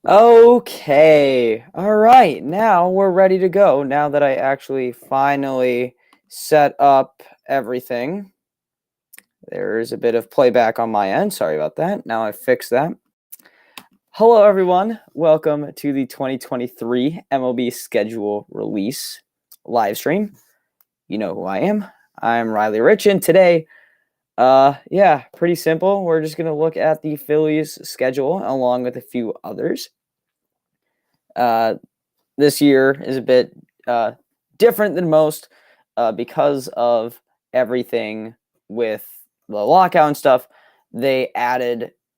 Okay. All right. Now we're ready to go. Now that I actually finally set up everything. There's a bit of playback on my end. Sorry about that. Now I fixed that. Hello, everyone. Welcome to the 2023 MLB schedule release live stream. You know who I am. I'm Riley Rich, and today, pretty simple. We're just going to look at the Phillies schedule along with a few others. This year is a bit different than most because of everything with the lockout and stuff. They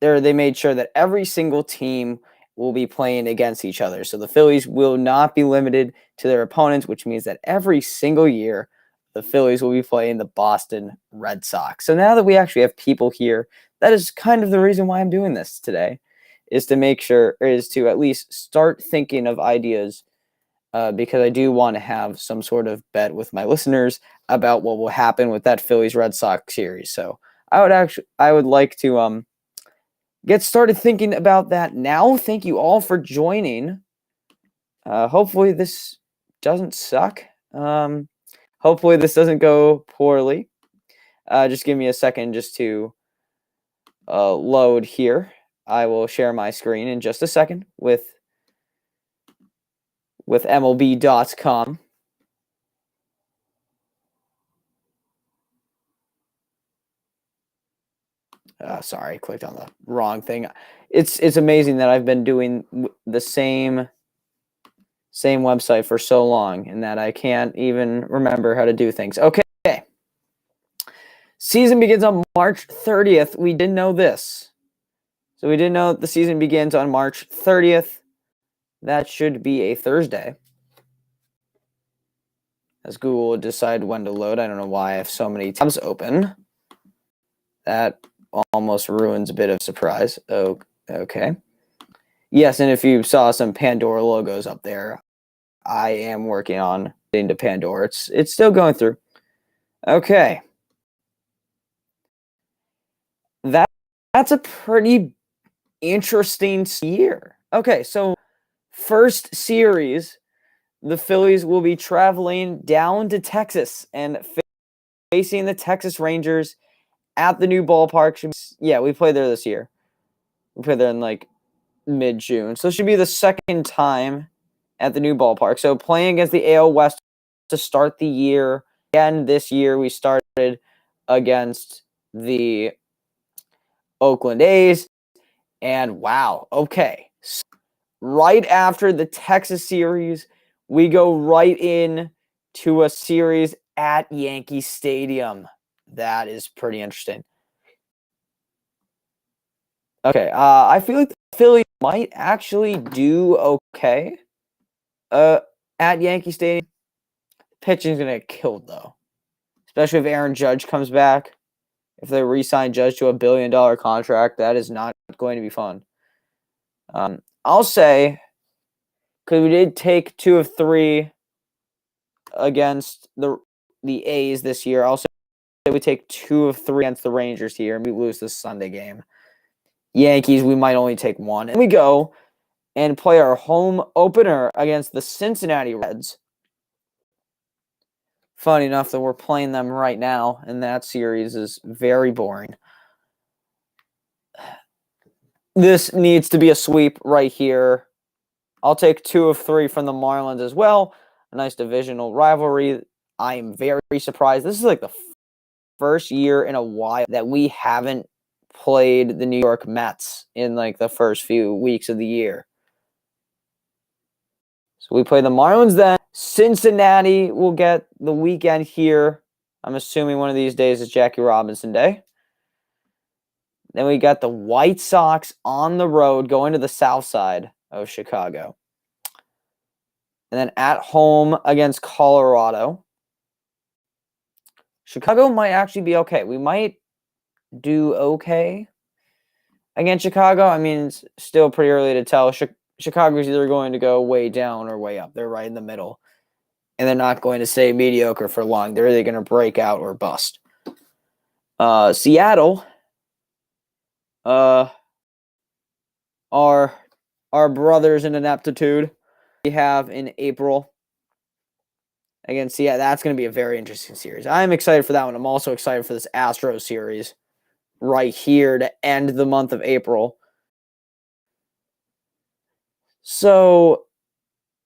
made sure that every single team will be playing against each other. So the Phillies will not be limited to their opponents, which means that every single year the Phillies will be playing the Boston Red Sox. So now that we actually have people here, that is kind of the reason why I'm doing this today, is to at least start thinking of ideas because I do want to have some sort of bet with my listeners about what will happen with that Phillies Red Sox series. So I would like to get started thinking about that now. Thank you all for joining. Hopefully this doesn't suck. Hopefully this doesn't go poorly. Just give me a second just to load here. I will share my screen in just a second with MLB.com. Sorry, I clicked on the wrong thing. It's amazing that I've been doing the same website for so long and that I can't even remember how to do things. Okay. Season begins on March 30th. We didn't know this. So we didn't know the season begins on March 30th. That should be a Thursday. As Google will decide when to load. I don't know why I have so many tabs open. That almost ruins a bit of surprise. Oh, okay. Yes, and if you saw some Pandora logos up there, I am working on getting to Pandora. It's still going through. Okay. That's a pretty interesting year. Okay, so first series, the Phillies will be traveling down to Texas and facing the Texas Rangers at the new ballpark. Yeah, we played there this year. We played there in like mid-June. So it should be the second time at the new ballpark. So playing against the AL West to start the year. Again, this year we started against the Oakland A's. And wow, okay. So right after the Texas series, we go right in to a series at Yankee Stadium. That is pretty interesting. Okay, I feel like the Phillies might actually do okay at Yankee Stadium. Pitching's going to get killed, though, especially if Aaron Judge comes back. If they re-sign Judge to $1 billion contract, that is not going to be fun. I'll say, because we did take 2 of 3 against the A's this year, I'll say we take 2 of 3 against the Rangers here, and we lose this Sunday game. Yankees, we might only take 1. And we go and play our home opener against the Cincinnati Reds. Funny enough that we're playing them right now, and that series is very boring. This needs to be a sweep right here. I'll take 2 of 3 from the Marlins as well. A nice divisional rivalry. I am very surprised. This is like the first year in a while that we haven't played the New York Mets in like the first few weeks of the year. So we play the Marlins then. Cincinnati will get the weekend here. I'm assuming one of these days is Jackie Robinson Day. Then we got the White Sox on the road going to the south side of Chicago. And then at home against Colorado. Chicago might actually be okay. We might do okay against Chicago. I mean, it's still pretty early to tell. Chicago's either going to go way down or way up. They're right in the middle. And they're not going to stay mediocre for long. They're either going to break out or bust. Seattle are our brothers in ineptitude. We have in April against, yeah, that's going to be a very interesting series. I'm excited for that one. I'm also excited for this Astros series right here to end the month of April. So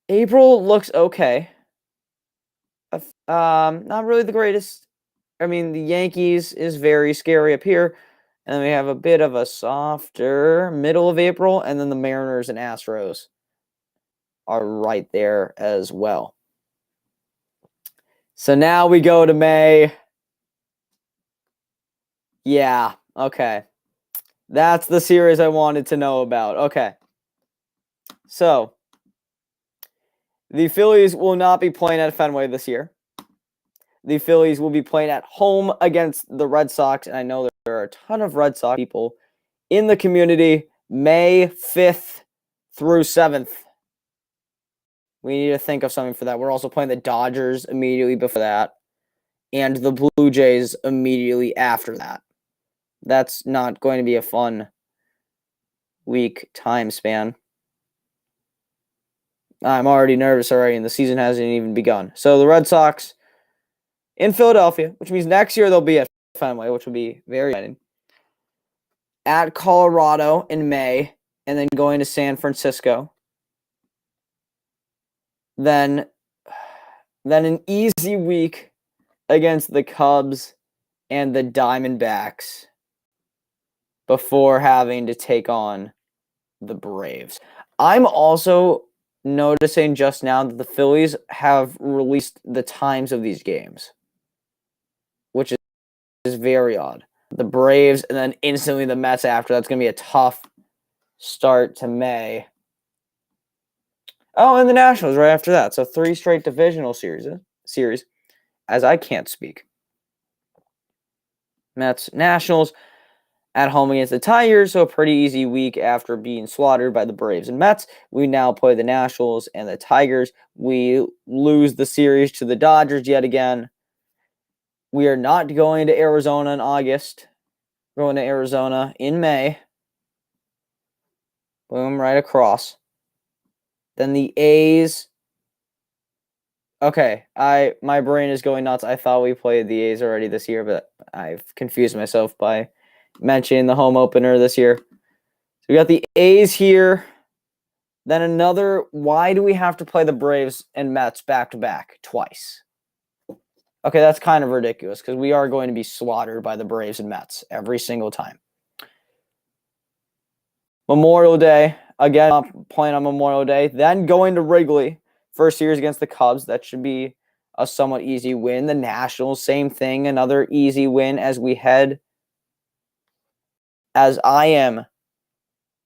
April looks okay. Not really the greatest. I mean, the Yankees is very scary up here. And then we have a bit of a softer middle of April. And then the Mariners and Astros are right there as well. So now we go to May. Yeah, okay. That's the series I wanted to know about. Okay. So, the Phillies will not be playing at Fenway this year. The Phillies will be playing at home against the Red Sox. And I know there are a ton of Red Sox people in the community May 5th through 7th. We need to think of something for that. We're also playing the Dodgers immediately before that and the Blue Jays immediately after that. That's not going to be a fun week time span. I'm already nervous already, and the season hasn't even begun. So the Red Sox in Philadelphia, which means next year they'll be at Fenway, which will be very exciting. At Colorado in May, and then going to San Francisco. Then an easy week against the Cubs and the Diamondbacks before having to take on the Braves. I'm also noticing just now that the Phillies have released the times of these games, which is very odd. The Braves and then instantly the Mets after. That's going to be a tough start to May. Oh, and the Nationals right after that. So 3 straight divisional series, as I can't speak. Mets, Nationals at home against the Tigers, so a pretty easy week after being slaughtered by the Braves and Mets. We now play the Nationals and the Tigers. We lose the series to the Dodgers yet again. We are not going to Arizona in August. We're going to Arizona in May. Boom, right across. Then the A's. Okay, my brain is going nuts. I thought we played the A's already this year, but I've confused myself by mentioning the home opener this year. So we got the A's here. Then another. Why do we have to play the Braves and Mets back to back twice? Okay, that's kind of ridiculous because we are going to be slaughtered by the Braves and Mets every single time. Memorial Day. Again, I'm playing on Memorial Day. Then going to Wrigley. First series against the Cubs. That should be a somewhat easy win. The Nationals, same thing. Another easy win as we head. As I am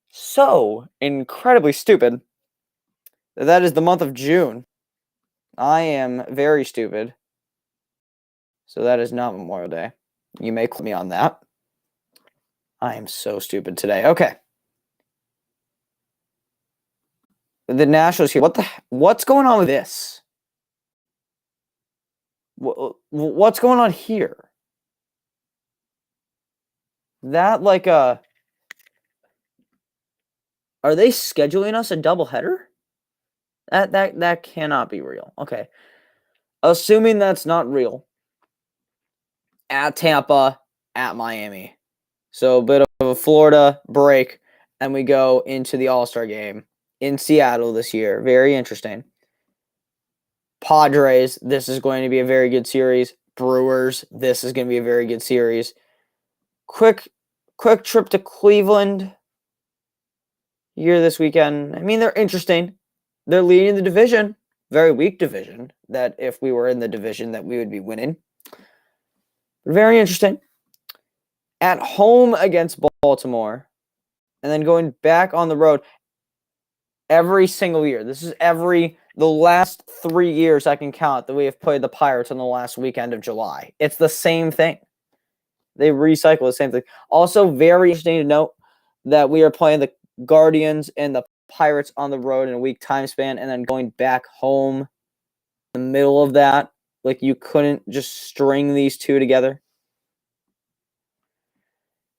so incredibly stupid. That is the month of June. I am very stupid. So that is not Memorial Day. You may quote me on that. I am so stupid today. Okay. The Nationals here. What's going on with this? What's going on here? That like a... Are they scheduling us a doubleheader? That cannot be real. Okay. Assuming that's not real. At Tampa, at Miami. So a bit of a Florida break, and we go into the All-Star game in Seattle this year. Very interesting. Padres, this is going to be a very good series. Brewers, this is going to be a very good series. Quick trip to Cleveland here this weekend. I mean, they're interesting. They're leading the division. Very weak division. That if we were in the division, that we would be winning. Very interesting. At home against Baltimore. And then going back on the road every single year. This is the last 3 years I can count that we have played the Pirates on the last weekend of July. It's the same thing. They recycle the same thing. Also, very interesting to note that we are playing the Guardians and the Pirates on the road in a week time span and then going back home in the middle of that. Like, you couldn't just string these two together.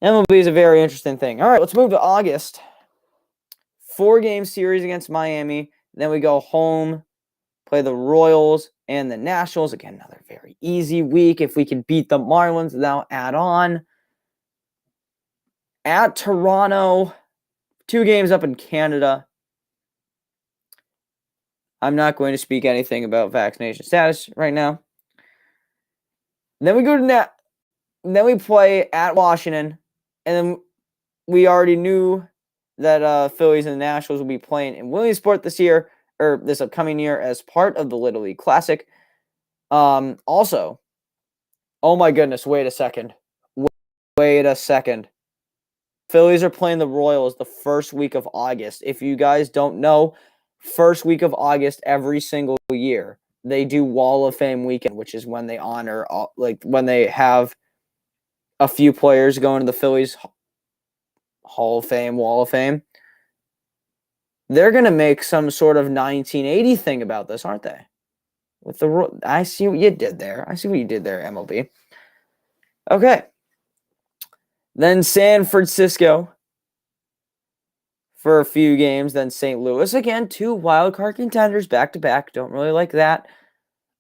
MLB is a very interesting thing. All right, let's move to August. 4-game series against Miami. Then we go home, play the Royals and the Nationals. Again, another very easy week. If we can beat the Marlins, now add on. At Toronto, 2 games up in Canada. I'm not going to speak anything about vaccination status right now. Then we go to then we play at Washington, and then we already knew that Phillies and the Nationals will be playing in Williamsport this year, or this upcoming year, as part of the Little League Classic. Also, oh my goodness, wait a second. Phillies are playing the Royals the first week of August. If you guys don't know, first week of August every single year, they do Wall of Fame weekend, which is when they honor, when they have a few players going to the Phillies Hall of Fame, Wall of Fame. They're going to make some sort of 1980 thing about this, aren't they? I see what you did there. MLB. Okay. Then San Francisco for a few games. Then St. Louis again. 2 wildcard contenders back to back. Don't really like that.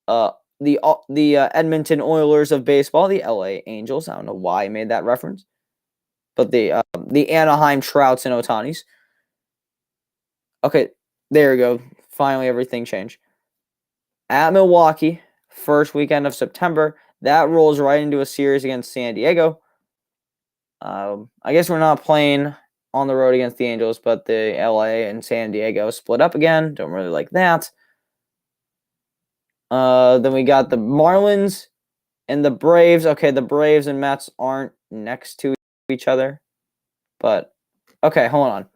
The Edmonton Oilers of baseball, the LA Angels. I don't know why I made that reference, but the Anaheim Trouts and Otanis. Okay, there we go. Finally, everything changed. At Milwaukee, first weekend of September. That rolls right into a series against San Diego. I guess we're not playing on the road against the Angels, but the LA and San Diego split up again. Don't really like that. Then we got the Marlins and the Braves. Okay, the Braves and Mets aren't next to each other. But, okay, hold on.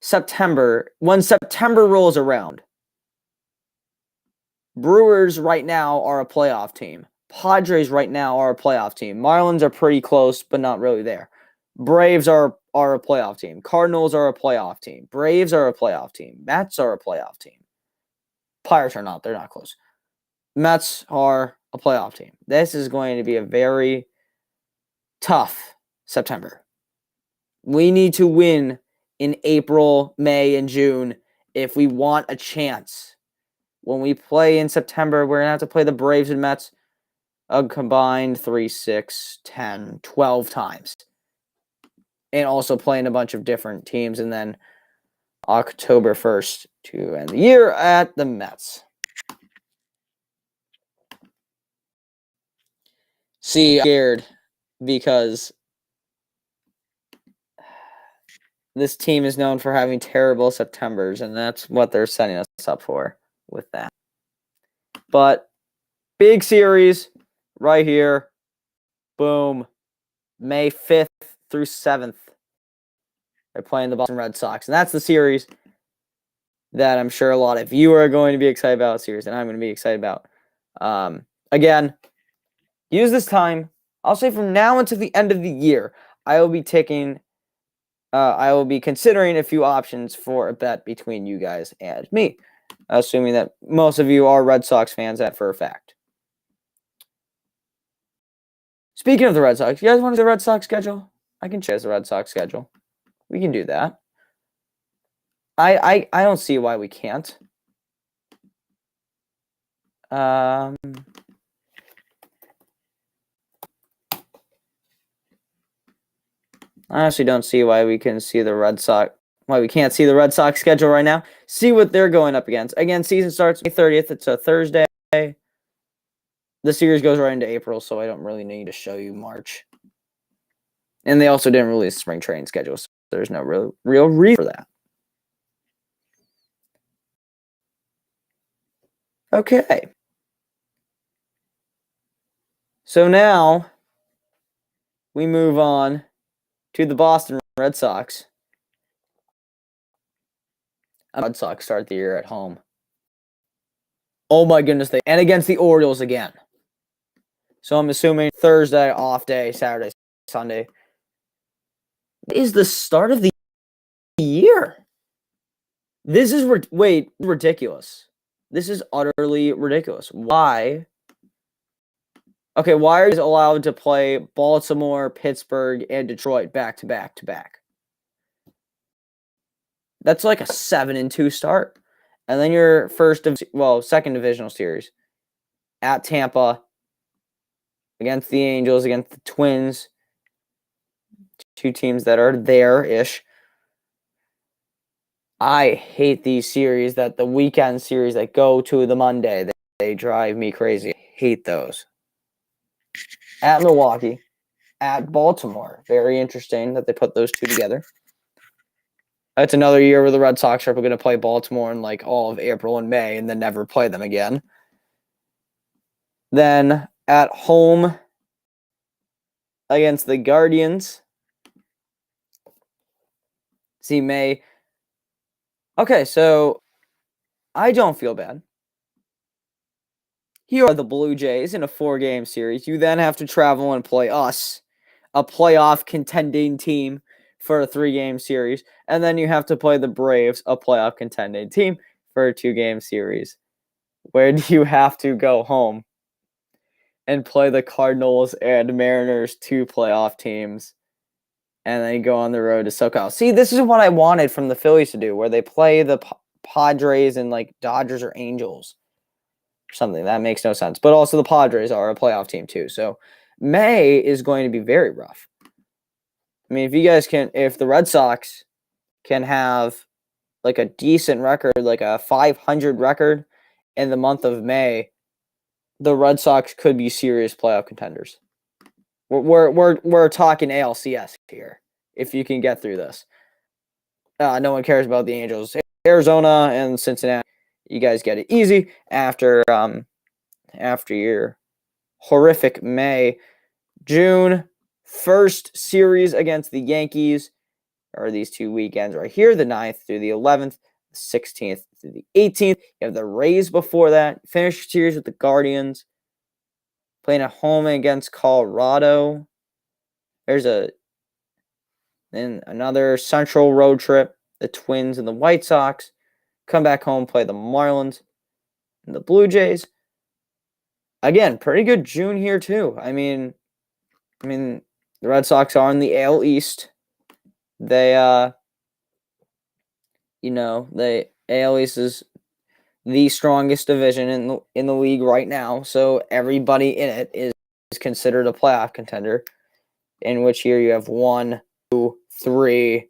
September. When September rolls around, Brewers right now are a playoff team. Padres right now are a playoff team. Marlins are pretty close, but not really there. Braves are a playoff team. Cardinals are a playoff team. Braves are a playoff team. Mets are a playoff team. Pirates are not. They're not close. Mets are a playoff team. This is going to be a very tough September. We need to win in April, May, and June if we want a chance. When we play in September, we're going to have to play the Braves and Mets a combined 3, 6, 10, 12 times. And also playing a bunch of different teams. And then October 1st to end the year at the Mets. See, I'm scared because this team is known for having terrible Septembers, and that's what they're setting us up for with that. But big series right here. Boom. May 5th through 7th. They're playing the Boston Red Sox. And that's the series that I'm sure a lot of you are going to be excited about. Series that I'm going to be excited about. Again, use this time. I'll say from now until the end of the year, I will be considering a few options for a bet between you guys and me. Assuming that most of you are Red Sox fans, that for a fact. Speaking of the Red Sox, you guys want to see the Red Sox schedule? I can choose the Red Sox schedule. We can do that. I don't see why we can't. I honestly don't see why we can see the Red Sox. Why we can't see the Red Sox schedule right now. See what they're going up against. Again, season starts May 30th. It's a Thursday. The series goes right into April, so I don't really need to show you March. And they also didn't release spring training schedule, so there's no real reason for that. Okay. So now we move on to the Boston Red Sox. Red Sox start the year at home. Oh my goodness, and against the Orioles again. So I'm assuming Thursday, off day, Saturday, Sunday. What is the start of the year? This is ridiculous. This is utterly ridiculous. Why? Okay, why are you allowed to play Baltimore, Pittsburgh, and Detroit back to back to back? That's like a 7-2 start. And then your second divisional series at Tampa, against the Angels, against the Twins, two teams that are there-ish. I hate these series, that the weekend series that go to the Monday. They drive me crazy. I hate those. At Milwaukee, at Baltimore. Very interesting that they put those two together. That's another year where the Red Sox are going to play Baltimore in like all of April and May and then never play them again. Then at home against the Guardians. See, May. Okay, so I don't feel bad. Here are the Blue Jays in a 4-game series. You then have to travel and play us, a playoff contending team, for a 3-game series. And then you have to play the Braves, a playoff contending team, for a 2-game series. Where do you have to go home and play the Cardinals and Mariners, 2 playoff teams, and then go on the road to SoCal? See, this is what I wanted from the Phillies to do, where they play the Padres and like Dodgers or Angels. Something that makes no sense. But also the Padres are a playoff team too. So May is going to be very rough. I mean, if the Red Sox can have like a decent record, like a 500 record in the month of May, the Red Sox could be serious playoff contenders. We're talking ALCS here. If you can get through this, no one cares about the Angels. Arizona and Cincinnati, you guys get it easy after your horrific May. June, first series against the Yankees are these 2 weekends right here, the 9th through the 11th, the 16th through the 18th. You have the Rays before that. Finish series with the Guardians. Playing at home against Colorado. Then another Central road trip. The Twins and the White Sox. Come back home, play the Marlins and the Blue Jays. Again, pretty good June here too. I mean, the Red Sox are in the AL East. The AL East is the strongest division in the league right now. So everybody in it is considered a playoff contender. In which here you have 1, 2, 3.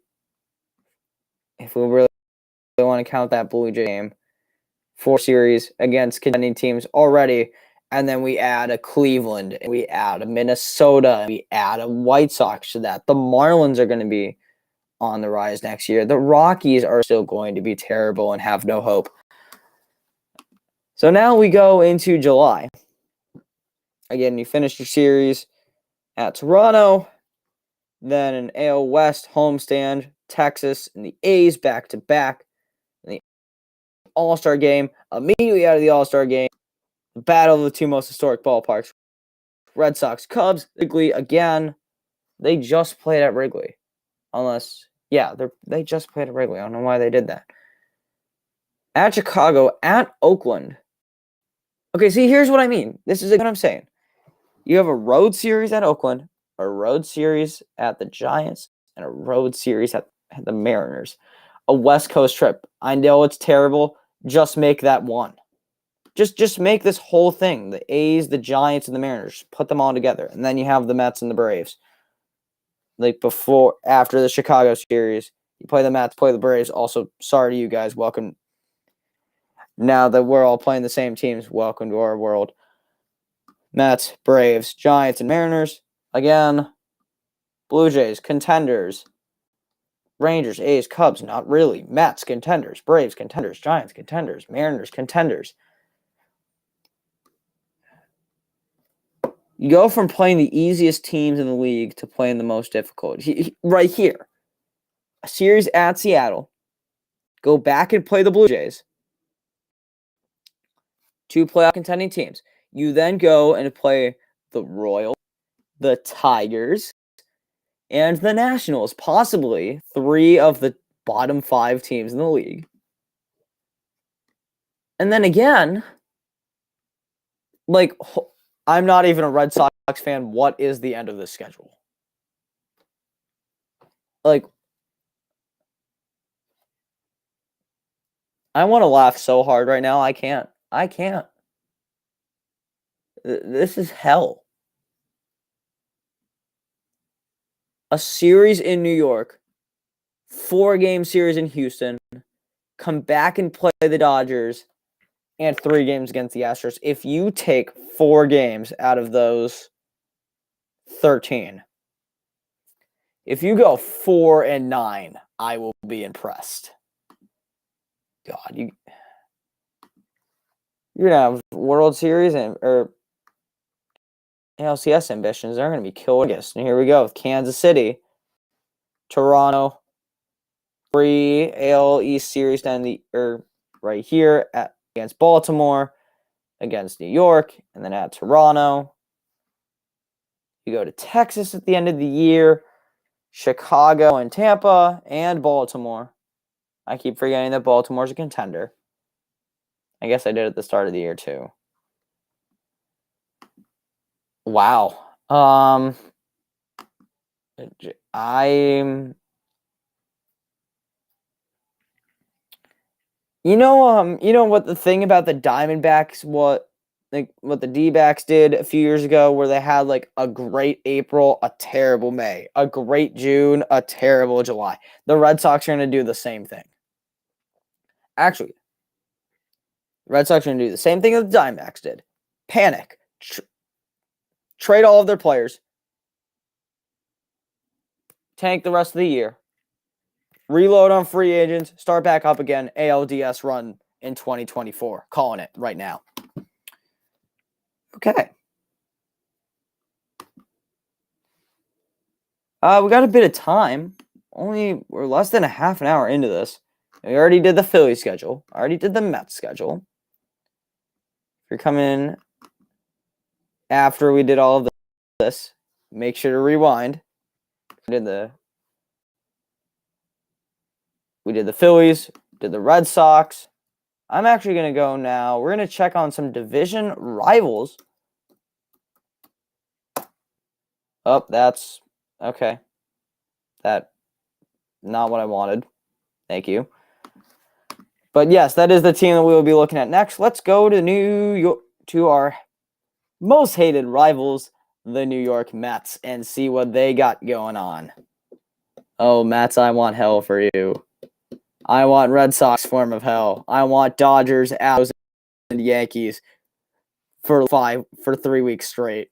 If we really want to count that Blue Jay game, 4 series against contending teams already. And then we add a Cleveland, and we add a Minnesota, and we add a White Sox to that. The Marlins are going to be on the rise next year. The Rockies are still going to be terrible and have no hope. So now we go into July. Again, you finish your series at Toronto, then an AL West homestand, Texas, and the A's back-to-back. And the All-Star game, immediately out of the All-Star game, the battle of the 2 most historic ballparks. Red Sox, Cubs, Wrigley again. They just played at Wrigley. They just played at Wrigley. I don't know why they did that. At Chicago, at Oakland. Okay, see, here's what I mean. This is what I'm saying. You have a road series at Oakland, a road series at the Giants, and a road series at the Mariners. A West Coast trip. I know it's terrible. Just make that one. Just make this whole thing. The A's, the Giants, and the Mariners. Put them all together. And then you have the Mets and the Braves. After the Chicago series, you play the Mets, play the Braves. Also, sorry to you guys. Welcome. Now that we're all playing the same teams, welcome to our world. Mets, Braves, Giants, and Mariners. Again, Blue Jays, contenders. Rangers, A's, Cubs, not really. Mets, contenders. Braves, contenders. Giants, contenders. Mariners, contenders. You go from playing the easiest teams in the league to playing the most difficult. Right here. A series at Seattle. Go back and play the Blue Jays. 2 playoff contending teams. You then go and play the Royals, the Tigers, and the Nationals. Possibly 3 of the bottom 5 teams in the league. And then again, I'm not even a Red Sox fan. What is the end of this schedule? I want to laugh so hard right now. I can't. I can't. This is hell. A series in New York, 4-game series in Houston, come back and play the Dodgers, and 3 games against the Astros. If you take 4 games out of those 13, if you go 4-9, I will be impressed. God, you're gonna have World Series or ALCS ambitions. They're gonna be killed. And here we go with Kansas City, Toronto, 3 AL East series down right here against Baltimore, against New York, and then at Toronto. You go to Texas at the end of the year, Chicago and Tampa, and Baltimore. I keep forgetting that Baltimore's a contender. I guess I did at the start of the year too. Wow. You know what the thing about the Diamondbacks, what the D-backs did a few years ago, where they had like a great April, a terrible May, a great June, a terrible July. The Red Sox are going to do the same thing. Actually, the Red Sox are going to do the same thing that the Diamondbacks did. Panic. Trade all of their players. Tank the rest of the year. Reload on free agents. Start back up again. ALDS run in 2024. Calling it right now. Okay. We got a bit of time. We're less than a half an hour into this. We already did the Phillies schedule. I already did the Mets schedule. If you're coming after we did all of this, make sure to rewind. We did the Phillies, did the Red Sox. I'm actually going to go now. We're going to check on some division rivals. Oh, that's okay. That not what I wanted. Thank you. But yes, that is the team that we will be looking at next. Let's go to New York, to our most hated rivals, the New York Mets, and see what they got going on. Oh, Mets, I want hell for you. I want Red Sox form of hell. I want Dodgers, Astros, and Yankees for 3 weeks straight.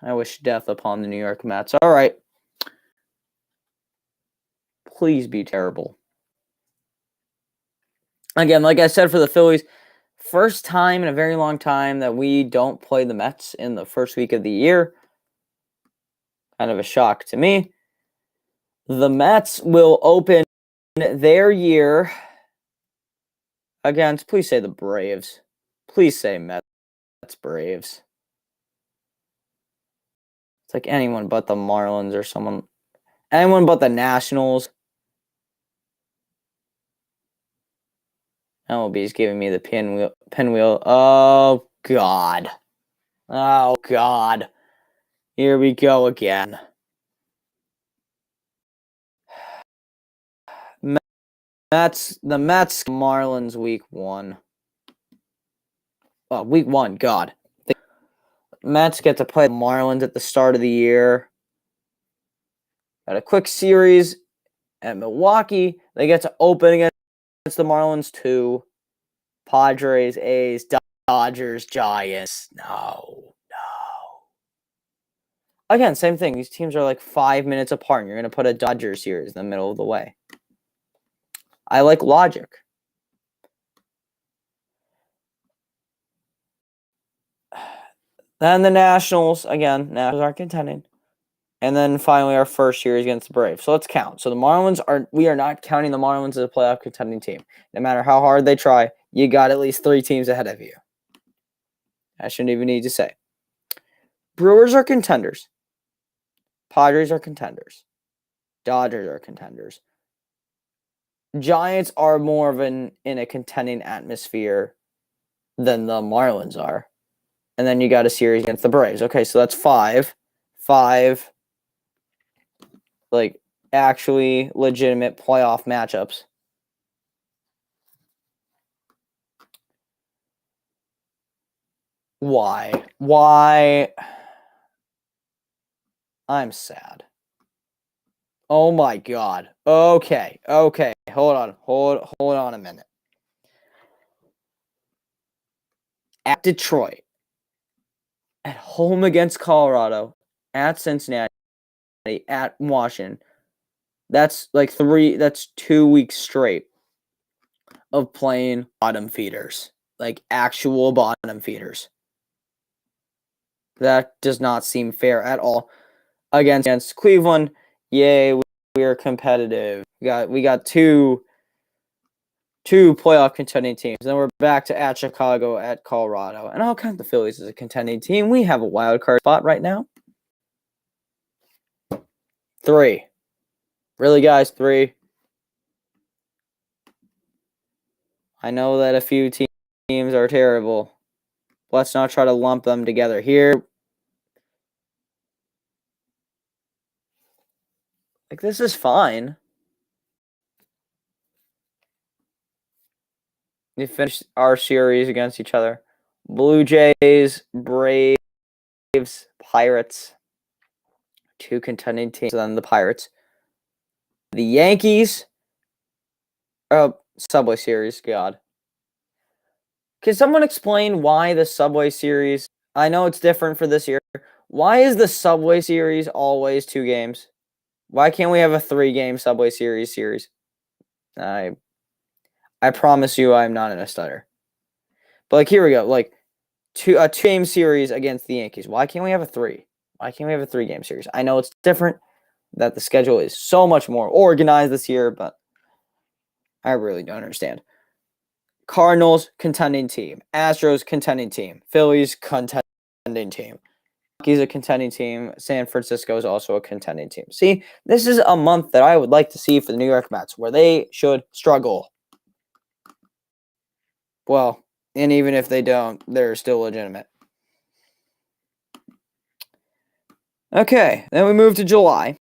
I wish death upon the New York Mets. All right. Please be terrible. Again, like I said for the Phillies, first time in a very long time that we don't play the Mets in the first week of the year. Kind of a shock to me. The Mets will open their year against, please say the Braves. Please say Mets Braves. It's like anyone but the Marlins or anyone but the Nationals. MLB's giving me the pinwheel. Oh, God. Oh, God. Here we go again. The Mets, Marlins week 1. Oh, week 1, God. The Mets get to play the Marlins at the start of the year. Got a quick series at Milwaukee. They get to open against the Marlins 2. Padres, A's, Dodgers, Giants. No. Again, same thing. These teams are like 5 minutes apart. And you're going to put a Dodgers series in the middle of the way. I like logic. Then the Nationals. Again, Nationals aren't contending. And then finally our first series against the Braves. So let's count. So we are not counting the Marlins as a playoff contending team. No matter how hard they try, you got at least 3 teams ahead of you. I shouldn't even need to say. Brewers are contenders. Padres are contenders. Dodgers are contenders. Giants are more of in a contending atmosphere than the Marlins are. And then you got a series against the Braves. Okay, so that's 5. 5. Like, actually legitimate playoff matchups. Why? Why? I'm sad. Oh my God. Okay. Hold on a minute. At Detroit, at home against Colorado, at Cincinnati, at Washington. That's 2 weeks straight of playing bottom feeders, like actual bottom feeders. That does not seem fair at all. Against Cleveland, yay, we are competitive. We got two playoff contending teams. Then we're back to at Chicago, at Colorado. And I'll count the Phillies as a contending team. We have a wild card spot right now. 3. Really, guys, 3. I know that a few teams are terrible. Let's not try to lump them together here. Like, this is fine. We finished our series against each other. Blue Jays, Braves, Pirates. 2 contending teams, then the Pirates. The Yankees. Subway Series, God. Can someone explain why the Subway Series? I know it's different for this year. Why is the Subway Series always 2 games? Why can't we have a 3-game Subway Series? I promise you I'm not in a stutter. But like, here we go. Like, a 2-game series against the Yankees. Why can't we have a 3? Why can't we have a 3-game series? I know it's different, that the schedule is so much more organized this year, but I really don't understand. Cardinals, contending team. Astros, contending team. Phillies, contending team. Rockies, a contending team. San Francisco is also a contending team. See, this is a month that I would like to see for the New York Mets, where they should struggle. Well, and even if they don't, they're still legitimate. Okay, then we move to July.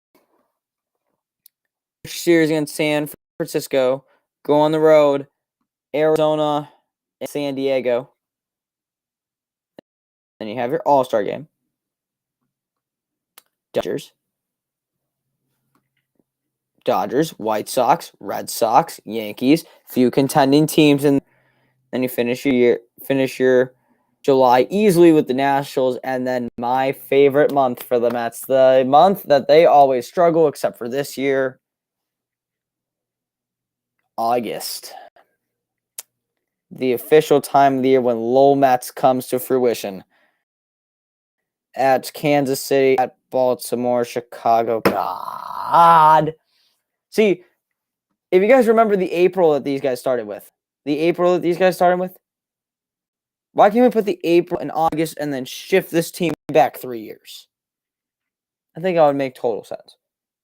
Series against San Francisco. Go on the road. Arizona and San Diego. Then you have your All-Star game. Dodgers, White Sox, Red Sox, Yankees, few contending teams, and then you finish your July easily with the Nationals, and then my favorite month for the Mets, the month that they always struggle, except for this year, August. The official time of the year when Lowell Mets comes to fruition. At Kansas City, at Baltimore, Chicago. God. See, if you guys remember the April that these guys started with, why can't we put the April and August and then shift this team back 3 years? I think that would make total sense.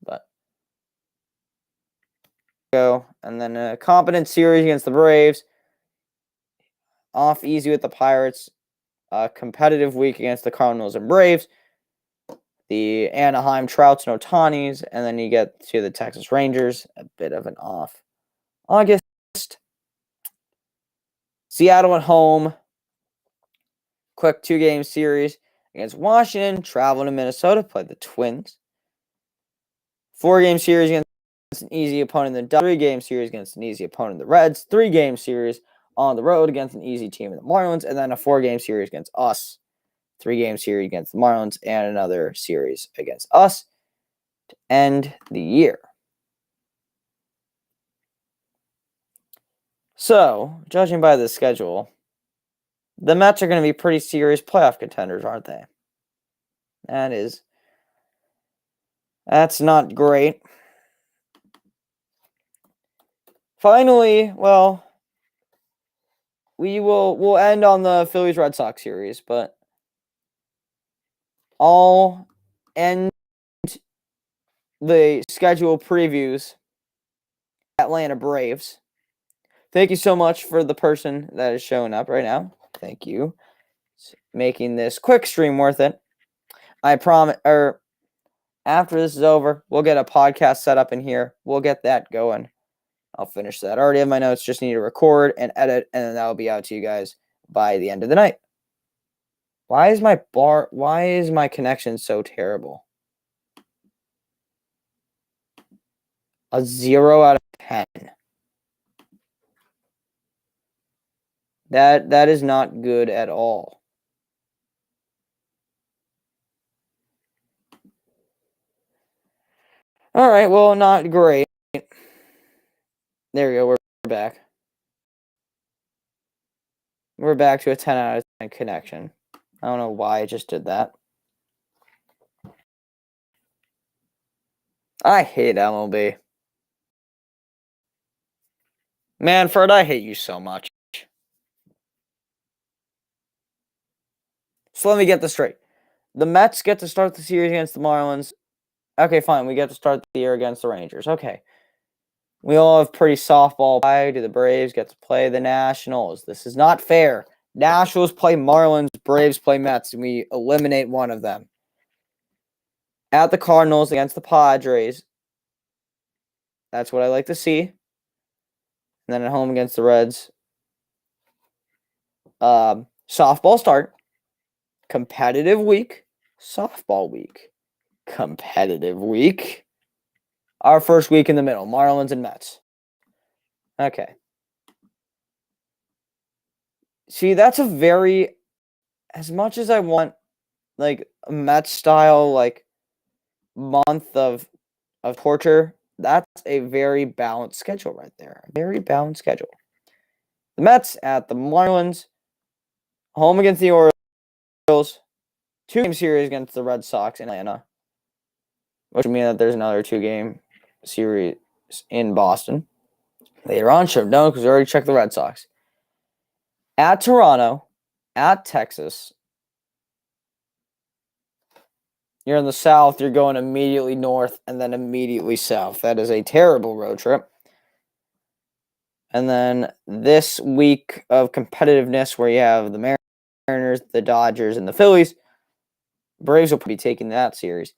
But go, and then a competent series against the Braves. Off easy with the Pirates. A competitive week against the Cardinals and Braves. The Anaheim Trouts and Otanis, and then you get to the Texas Rangers, a bit of an off August. Seattle at home. Quick 2-game series against Washington. Travel to Minnesota, play the Twins. 4-game series against an easy opponent, the Dodgers. 3-game series against an easy opponent, the Reds. 3-game series on the road against an easy team, the Marlins, and then a 4-game series against us. 3-game series against the Marlins, and another series against us to end the year. So, judging by the schedule, the Mets are going to be pretty serious playoff contenders, aren't they? That's not great. Finally, well, we'll end on the Phillies Red Sox series, but I'll end the schedule previews. Atlanta Braves. Thank you so much for the person that is showing up right now. Thank you. It's making this quick stream worth it. I promise. after this is over, we'll get a podcast set up in here. We'll get that going. I'll finish that. I already have my notes. Just need to record and edit, and then that'll be out to you guys by the end of the night. Why is my connection so terrible? A 0 out of 10. That is not good at all. All right, well, not great. There we go. We're back. We're back to a 10 out of 10 connection. I don't know why I just did that. I hate MLB. Manfred, I hate you so much. So let me get this straight. The Mets get to start the series against the Marlins. Okay, fine. We get to start the year against the Rangers. Okay. We all have pretty softball. Why do the Braves get to play the Nationals? This is not fair. Nationals play Marlins, Braves play Mets, and we eliminate one of them. At the Cardinals against the Padres. That's what I like to see. And then at home against the Reds. Softball start. Competitive week. Softball week. Competitive week. Our first week in the middle. Marlins and Mets. Okay. See, that's a very, as much as I want, like, a Mets style, like, month of torture, that's a very balanced schedule right there. A very balanced schedule. The Mets at the Marlins, home against the Orioles, 2-game series against the Red Sox in Atlanta, which would mean that there's another 2-game series in Boston. Later on, should have known because we already checked the Red Sox. At Toronto, at Texas. You're in the South, you're going immediately north and then immediately south. That is a terrible road trip. And then this week of competitiveness where you have the Mariners, the Dodgers, and the Phillies. Braves will be taking that series.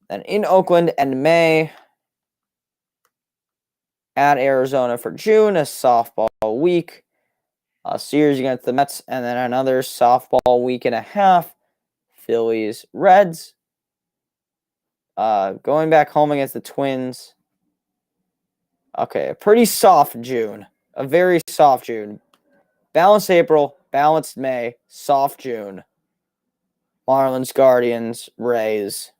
Then in Oakland in May. At Arizona for June, a softball week. A series against the Mets, and then another softball week and a half. Phillies, Reds. Going back home against the Twins. Okay, a pretty soft June. A very soft June. Balanced April, balanced May, soft June. Marlins, Guardians, Rays.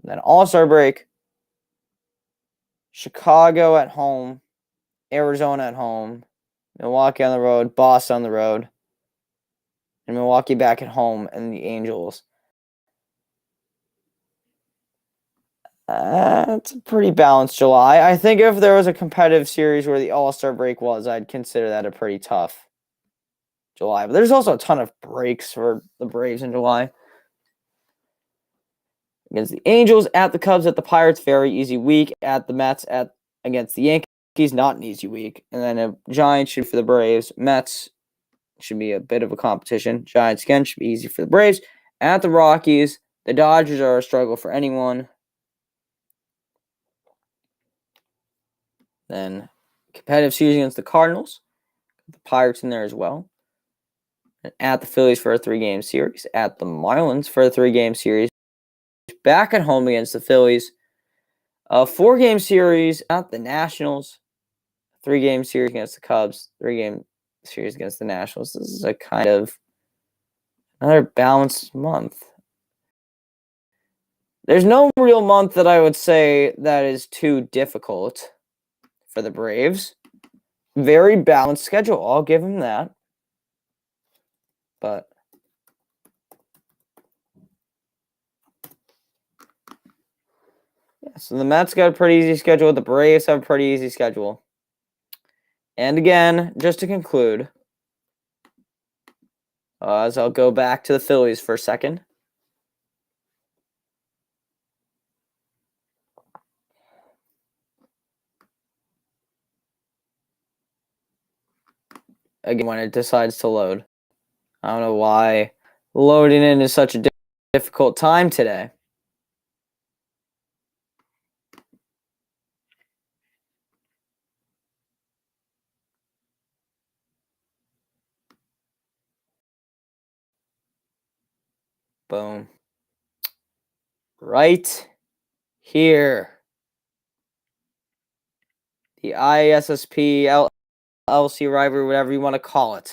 And then All-Star break. Chicago at home. Arizona at home. Milwaukee on the road, Boston on the road, and Milwaukee back at home, and the Angels. It's a pretty balanced July. I think if there was a competitive series where the All-Star break was, I'd consider that a pretty tough July. But there's also a ton of breaks for the Braves in July. Against the Angels, at the Cubs, at the Pirates, very easy week. At the Mets, against the Yankees, not an easy week. And then a Giants shoot for the Braves. Mets should be a bit of a competition. Giants again should be easy for the Braves. At the Rockies, the Dodgers are a struggle for anyone. Then competitive series against the Cardinals. The Pirates in there as well. And at the Phillies for a 3-game series. At the Marlins for a 3-game series. Back at home against the Phillies. A 4-game series at the Nationals. 3-game series against the Cubs. 3-game series against the Nationals. This is a kind of another balanced month. There's no real month that I would say that is too difficult for the Braves. Very balanced schedule. I'll give them that. But yeah, so the Mets got a pretty easy schedule. The Braves have a pretty easy schedule. And again, just to conclude, as I'll go back to the Phillies for a second. Again, when it decides to load. I don't know why loading in is such a difficult time today. Boom. Right here. The ISSP LLC rivalry, whatever you want to call it.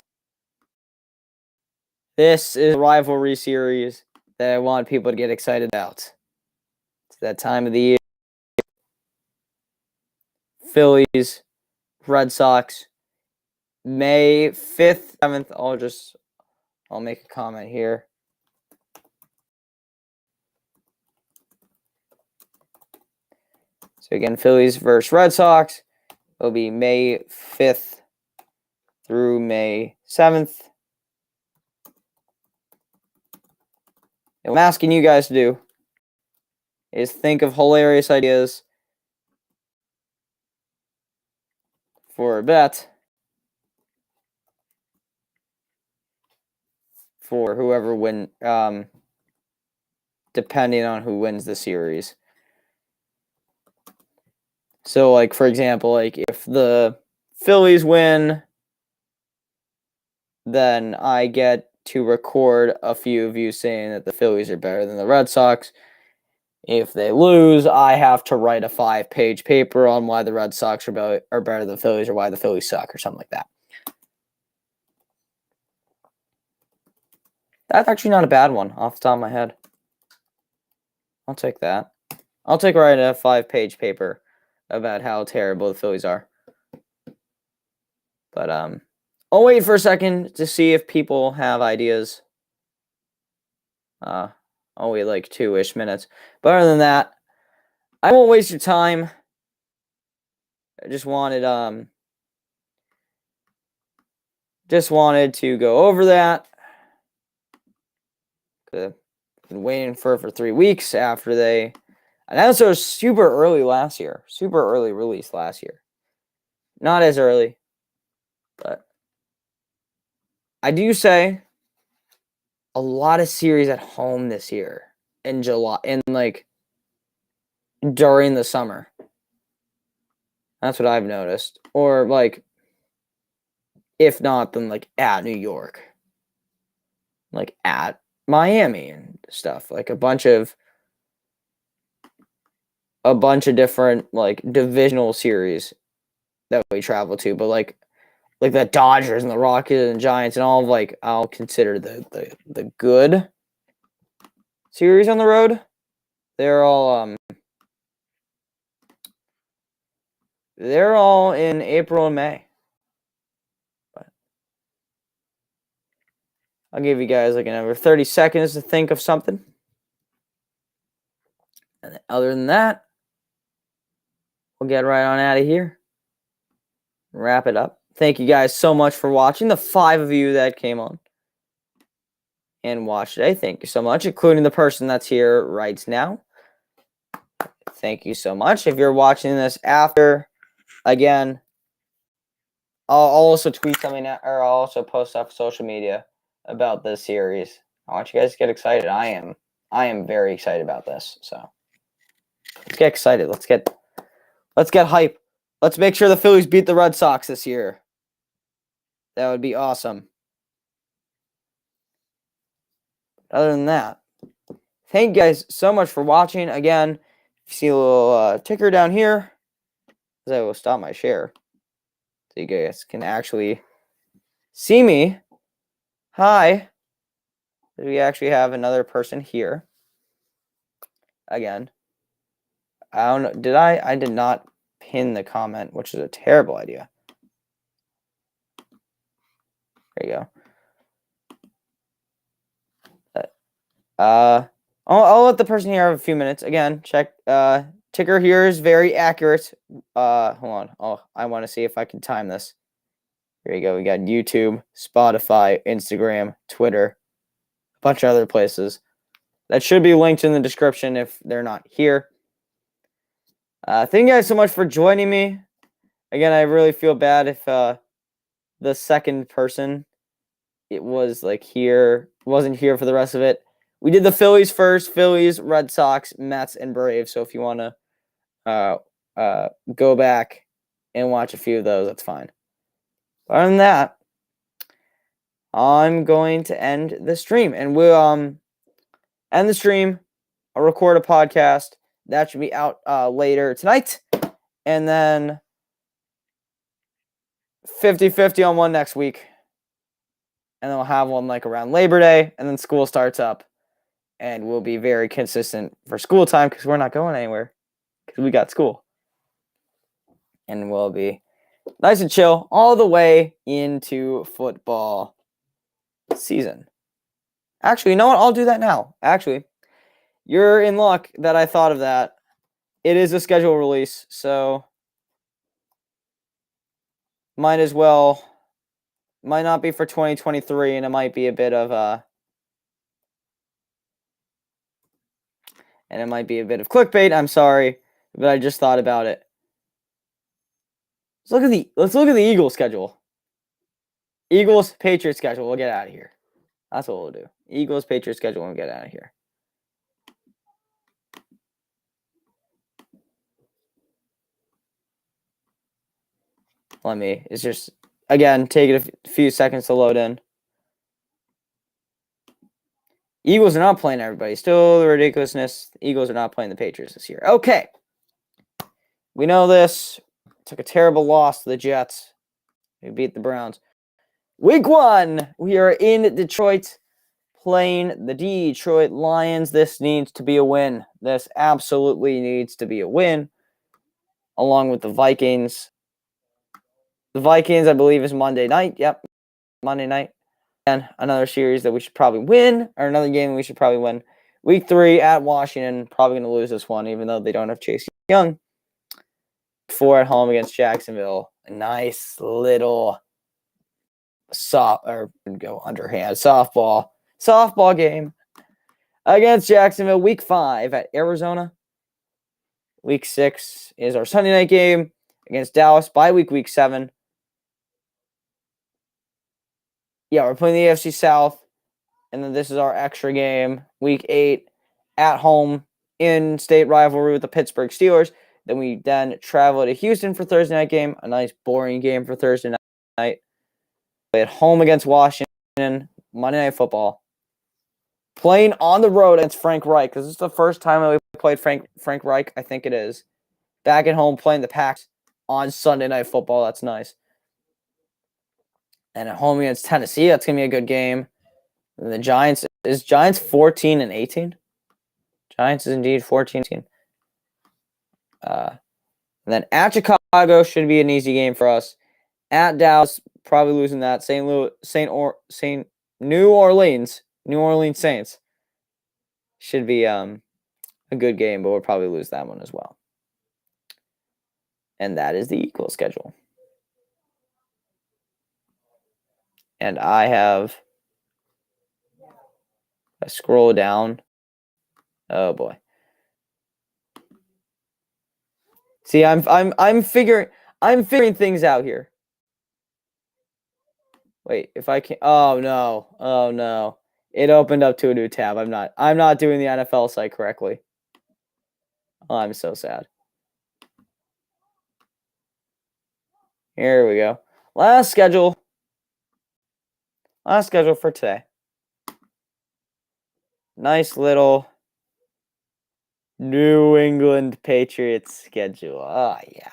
This is a rivalry series that I want people to get excited about. It's that time of the year. Phillies, Red Sox, May 5th, 7th. I'll make a comment here. So again, Phillies versus Red Sox will be May 5th through May 7th. And what I'm asking you guys to do is think of hilarious ideas for a bet for whoever wins, depending on who wins the series. So, like, for example, like, if the Phillies win, then I get to record a few of you saying that the Phillies are better than the Red Sox. If they lose, I have to write a 5-page paper on why the Red Sox are better than the Phillies, or why the Phillies suck, or something like that. That's actually not a bad one off the top of my head. I'll take that. I'll take writing a 5-page paper about how terrible the Phillies are. But I'll wait for a second to see if people have ideas. I'll wait like 2-ish minutes. But other than that, I won't waste your time. I just wanted to go over that. I've been waiting for 3 weeks after they announced it was super early last year. Super early release last year. Not as early, but I do say a lot of series at home this year in July, and like during the summer. That's what I've noticed. Or like, if not, then like at New York, like at Miami and stuff. Like a bunch of different like divisional series that we travel to, but like the Dodgers and the Rockets and Giants and all of, like, I'll consider the good series on the road. They're all in April and May. But I'll give you guys like another 30 seconds to think of something. And other than that, we'll get right on out of here. Wrap it up. Thank you guys so much for watching. The 5 of you that came on and watched today, thank you so much, including the person that's here right now. Thank you so much. If you're watching this after, again, I'll also tweet something, or I'll also post off social media about this series. I want you guys to get excited. I am very excited about this. So let's get excited. Let's get hype. Let's make sure the Phillies beat the Red Sox this year. That would be awesome. Other than that, thank you guys so much for watching. Again, if you see a little ticker down here, I will stop my share so you guys can actually see me. Hi. We actually have another person here. Again, I don't know. I did not pin the comment, which is a terrible idea. There you go. I'll let the person here have a few minutes. Again, check. Ticker here is very accurate. Hold on. Oh, I want to see if I can time this. Here you go. We got YouTube, Spotify, Instagram, Twitter, a bunch of other places. That should be linked in the description if they're not here. Thank you guys so much for joining me. Again, I really feel bad if the second person wasn't here for the rest of it. We did the Phillies first. Phillies, Red Sox, Mets, and Braves. So if you want to go back and watch a few of those, that's fine. Other than that, I'm going to end the stream, and end the stream. I'll record a podcast. That should be out later tonight. And then 50-50 on one next week. And then we'll have one like around Labor Day. And then school starts up. And we'll be very consistent for school time because we're not going anywhere. Because we got school. And we'll be nice and chill all the way into football season. Actually, you know what? I'll do that now. Actually, you're in luck that I thought of that. It is a schedule release, so might as well. Might not be for 2023, and it might be a bit of clickbait. I'm sorry, but I just thought about it. Let's look at the Eagles schedule. Eagles Patriots schedule. We'll get out of here. That's what we'll do. Eagles Patriots schedule and we'll get out of here. It's just, again, take it a few seconds to load in. Eagles are not playing everybody. Still the ridiculousness. The Eagles are not playing the Patriots this year. Okay. We know this. Took a terrible loss to the Jets. We beat the Browns. Week 1, we are in Detroit playing the Detroit Lions. This needs to be a win. This absolutely needs to be a win. Along with the Vikings. The Vikings, I believe, is Monday night. Yep, Monday night. And another series that we should probably win, or another game we should probably win. Week 3 at Washington. Probably going to lose this one, even though they don't have Chase Young. 4 at home against Jacksonville. A nice little softball game against Jacksonville. Week 5 at Arizona. Week 6 is our Sunday night game against Dallas. Bye week 7. Yeah, we're playing the AFC South, and then this is our extra game. Week 8 at home in state rivalry with the Pittsburgh Steelers. Then we travel to Houston for Thursday night game. A nice boring game for Thursday night. Play at home against Washington. Monday Night Football. Playing on the road against Frank Reich. Because this is the first time that we played Frank Reich. I think it is. Back at home playing the Packs on Sunday Night Football. That's nice. And at home against Tennessee. That's going to be a good game. And the Giants. Is Giants 14-18? Giants is indeed 14-18. And then at Chicago should be an easy game for us. At Dallas, probably losing that. New Orleans Saints should be a good game, but we'll probably lose that one as well. And that is the Eagles schedule. And I scroll down. Oh boy. See, I'm figuring things out here. Wait, if I can. Oh no. It opened up to a new tab. I'm not doing the NFL site correctly. Oh, I'm so sad. Here we go. Last schedule for today. Nice little New England Patriots schedule. Oh, yeah.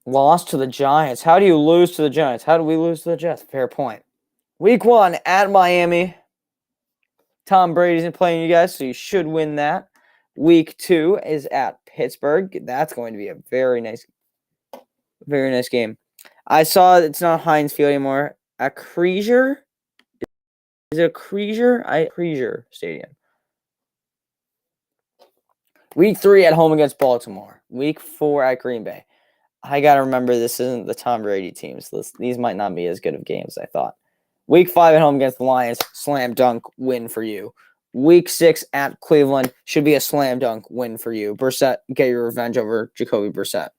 Lost to the Giants. How do you lose to the Giants? How do we lose to the Jets? Fair point. Week 1 at Miami. Tom Brady's playing you guys, so you should win that. Week 2 is at Pittsburgh. That's going to be a very nice game. I saw it's not Heinz Field anymore. At Creasier? Is it a Creasier? Creasier Stadium. Week 3 at home against Baltimore. Week 4 at Green Bay. I got to remember this isn't the Tom Brady teams. These might not be as good of games as I thought. Week 5 at home against the Lions. Slam dunk win for you. Week 6 at Cleveland should be a slam dunk win for you. Brissett, get your revenge over Jacoby Brissett.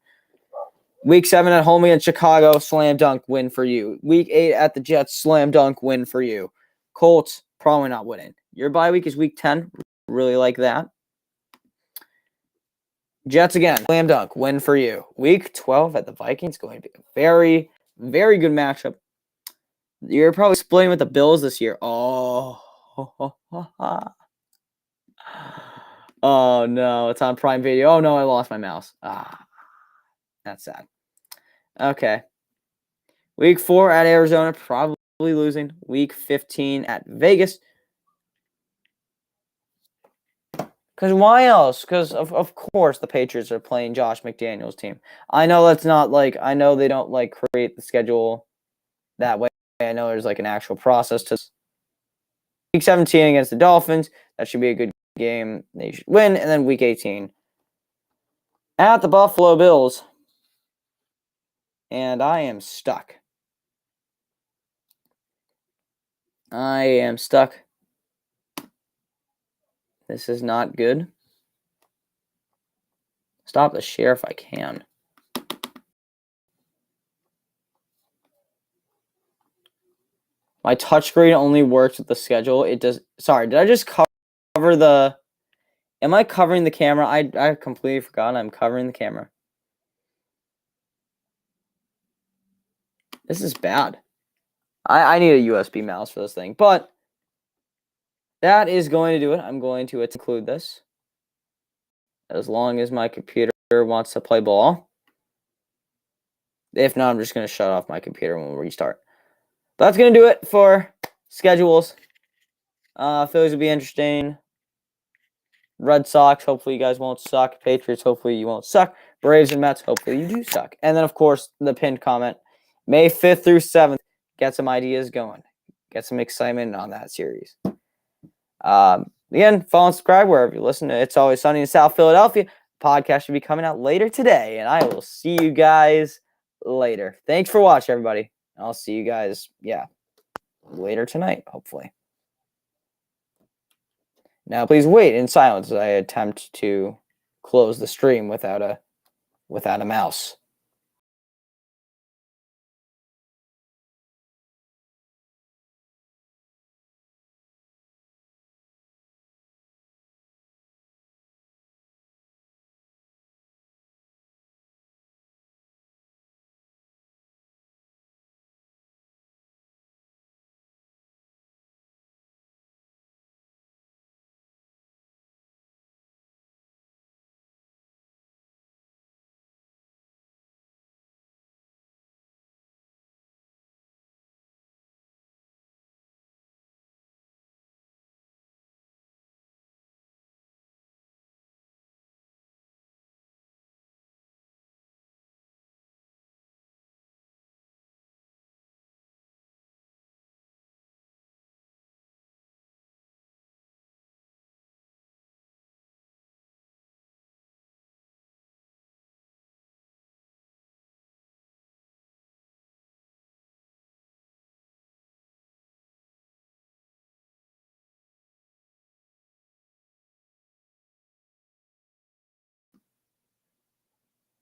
Week 7 at home against Chicago. Slam dunk win for you. Week 8 at the Jets. Slam dunk win for you. Colts, probably not winning. Your bye week is week 10. Really like that. Jets again. Slam dunk. Win for you. Week 12 at the Vikings. Going to be a very, very good matchup. You're probably splitting with the Bills this year. Oh. Oh, no. It's on Prime Video. Oh, no. I lost my mouse. That's sad. Okay. Week 4 at Arizona. Probably losing. Week 15 at Vegas. Because why else? Because, of course, the Patriots are playing Josh McDaniels' team. I know that's not like, I know they don't like create the schedule that way. I know there's like an actual process to week 17 against the Dolphins. That should be a good game. They should win. And then week 18 at the Buffalo Bills. And I am stuck. I am stuck. This is not good. Stop the share if I can. My touchscreen only works with the schedule. It does. Sorry, did I just cover the... Am I covering the camera? I completely forgot I'm covering the camera. This is bad. I need a USB mouse for this thing. But that is going to do it. I'm going to include this. As long as my computer wants to play ball. If not, I'm just going to shut off my computer when we restart. But that's going to do it for schedules. Phillies will be interesting. Red Sox, hopefully you guys won't suck. Patriots, hopefully you won't suck. Braves and Mets, hopefully you do suck. And then, of course, the pinned comment. May 5th through 7th. Get some ideas going. Get some excitement on that series. Again, follow and subscribe wherever you listen to It's Always Sunny in South Philadelphia. Podcast should be coming out later today, and I will see you guys later. Thanks for watching, everybody. I'll see you guys, later tonight, hopefully. Now, please wait in silence as I attempt to close the stream without a mouse.